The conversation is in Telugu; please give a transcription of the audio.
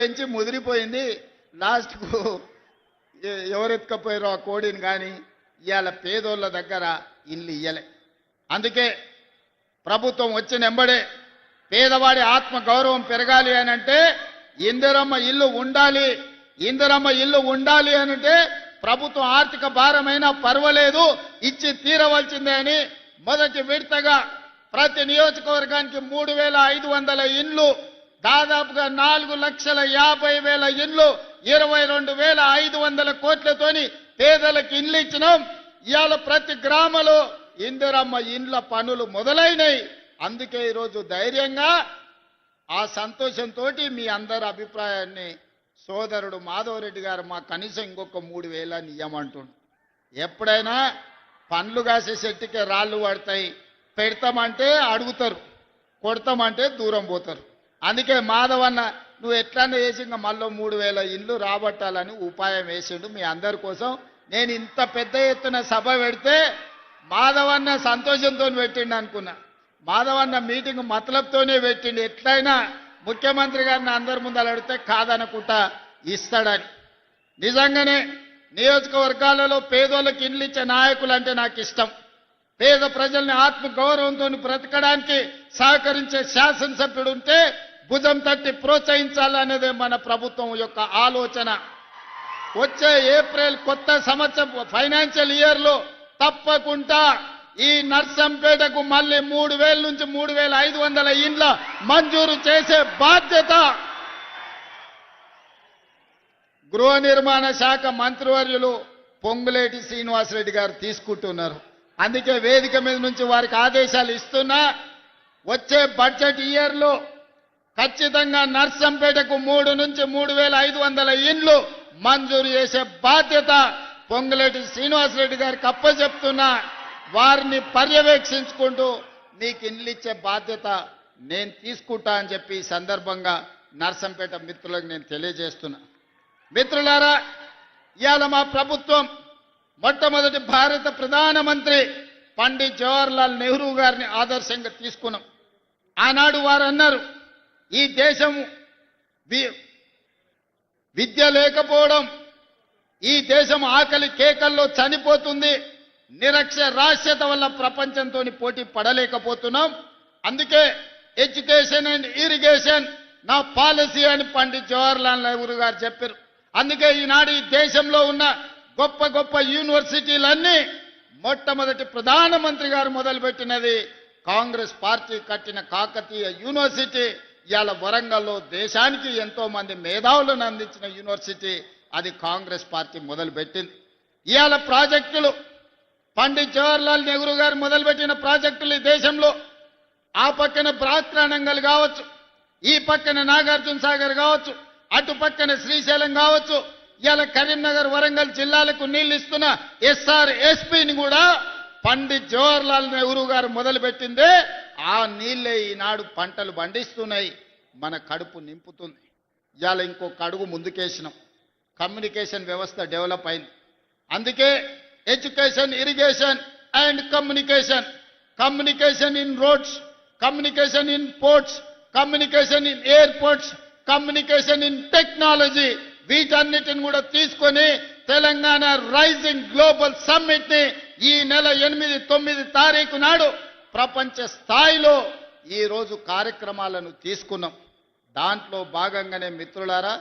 పెంచి ముదిరిపోయింది. లాస్ట్కు ఎవరెత్తుకపోయారో ఆ కోడిని కానీ ఇవాళ పేదోళ్ళ దగ్గర ఇల్లు ఇయ్యలే. అందుకే ప్రభుత్వం వచ్చిన ఎంబడే పేదవాడి ఆత్మ గౌరవం పెరగాలి అని అంటే ఇందిరమ్మ ఇల్లు ఉండాలి. ఇందిరమ్మ ఇల్లు ఉండాలి అని అంటే ప్రభుత్వం ఆర్థిక భారమైనా పర్వాలేదు ఇచ్చి తీరవలసిందే అని మొదటి విడతగా ప్రతి నియోజకవర్గానికి 3,500 ఇండ్లు, దాదాపుగా 4,50,000 ఇండ్లు, 22,500 కోట్లతోని పేదలకు ఇండ్లు ఇచ్చినాం. ఇవాళ ప్రతి గ్రామంలో ఇందిరమ్మ ఇండ్ల పనులు మొదలైనవి. అందుకే ఈరోజు ధైర్యంగా ఆ సంతోషంతో మీ అందరి అభిప్రాయాన్ని సోదరుడు మాధవరెడ్డి గారు మా కనీసం ఇంకొక 3,000 ఇయ్యమంటుండు. ఎప్పుడైనా పండ్లు కాసే చెట్టుకే రాళ్ళు పడతాయి, పెడతామంటే అడుగుతారు, కొడతామంటే దూరం పోతారు. అందుకే మాధవన్న నువ్వు ఎట్లన్నా వేసి ఇంకా మళ్ళీ 3,000 ఇండ్లు రాబట్టాలని ఉపాయం వేసిండు మీ అందరి కోసం. నేను ఇంత పెద్ద ఎత్తున సభ పెడితే మాధవన్న సంతోషంతో పెట్టిండు అనుకున్నా. మాధవన్న మీటింగ్ మతలబ్తోనే పెట్టిండు. ఎట్లయినా ముఖ్యమంత్రి గారిని అందరి ముందు అడిగితే కాదనుకుంటా ఇస్తాడని. నిజంగానే నియోజకవర్గాలలో పేదోళ్ళకి ఇండ్లు ఇచ్చే నాయకులు అంటే నాకు ఇష్టం. పేద ప్రజల్ని ఆత్మ గౌరవంతో బ్రతకడానికి సహకరించే శాసనసభ్యుడు ఉంటే భుజం తట్టి ప్రోత్సహించాలనేదే మన ప్రభుత్వం యొక్క ఆలోచన. వచ్చే ఏప్రిల్ కొత్త సంవత్సరం ఫైనాన్షియల్ ఇయర్లో తప్పకుండా ఈ నర్సంపేటకు మళ్ళీ 3,000 నుంచి 3,500 ఇండ్ల మంజూరు చేసే బాధ్యత గృహ నిర్మాణ శాఖ మంత్రివర్యులు పొంగులేటి శ్రీనివాసరెడ్డి గారు తీసుకుంటున్నారు. అందుకే వేదిక మీద నుంచి వారికి ఆదేశాలు ఇస్తున్నా. వచ్చే బడ్జెట్ ఇయర్లో ఖచ్చితంగా నర్సంపేటకు 3 నుంచి 3,500 ఇండ్లు మంజూరు చేసే బాధ్యత పొంగులేటి శ్రీనివాసరెడ్డి గారికి అప్పచెప్తున్నా. వారిని పర్యవేక్షించుకుంటూ నీకు ఇండ్లు ఇచ్చే బాధ్యత నేను తీసుకుంటా అని చెప్పి ఈ సందర్భంగా నర్సంపేట మిత్రులకు నేను తెలియజేస్తున్నా. మిత్రులారా, ఇవాళ మా ప్రభుత్వం మొట్టమొదటి భారత ప్రధానమంత్రి పండిత్ జవహర్లాల్ నెహ్రూ గారిని ఆదర్శంగా తీసుకున్నాం. ఆనాడు వారు అన్నారు, ఈ దేశం విద్య లేకపోవడం, ఈ దేశం ఆకలి కేకల్లో చనిపోతుంది, నిరక్షరాస్యత వల్ల ప్రపంచంతో పోటీ పడలేకపోతున్నాం. అందుకే ఎడ్యుకేషన్ అండ్ ఇరిగేషన్ నా పాలసీ అని పండిత్ జవహర్లాల్ నెహ్రూ గారు చెప్పారు. అందుకే ఈనాడు ఈ దేశంలో ఉన్న గొప్ప గొప్ప యూనివర్సిటీలన్నీ మొట్టమొదటి ప్రధానమంత్రి గారు మొదలుపెట్టినది కాంగ్రెస్ పార్టీ కట్టిన కాకతీయ యూనివర్సిటీ. ఇవాళ వరంగల్లో దేశానికి ఎంతో మంది మేధావులను అందించిన యూనివర్సిటీ అది కాంగ్రెస్ పార్టీ మొదలుపెట్టింది. ఇవాళ ప్రాజెక్టులు పండిత్ జవహర్లాల్ నెహ్రూ గారు మొదలుపెట్టిన ప్రాజెక్టులు ఈ దేశంలో ఆ పక్కన బ్రాత్రానంగల్ కావచ్చు, ఈ పక్కన నాగార్జున సాగర్ కావచ్చు, అటు పక్కన శ్రీశైలం కావచ్చు, ఇవాళ కరీంనగర్ వరంగల్ జిల్లాలకు నీళ్లు ఇస్తున్న SRSPని కూడా పండిత్ జవహర్లాల్ నెహ్రూ గారు మొదలుపెట్టిందే. ఆ నీళ్లే ఈనాడు పంటలు పండిస్తున్నాయి, మన కడుపు నింపుతుంది. ఇవాళ ఇంకొక అడుగు ముందుకేసినాం, కమ్యూనికేషన్ వ్యవస్థ డెవలప్ అయింది. అందుకే education, irrigation and communication, communication in roads, communication in ports, communication in airports, communication in technology, వీటన్నిటిని కూడా తీసుకొని తెలంగాణ రైజింగ్ గ్లోబల్ సమ్మిట్ ని ఈ నెల 8, 9 తారీఖు నాడు ప్రపంచ స్థాయిలో ఈ రోజు కార్యక్రమాలను తీసుకున్నాం. దాంట్లో భాగంగానే మిత్రులారా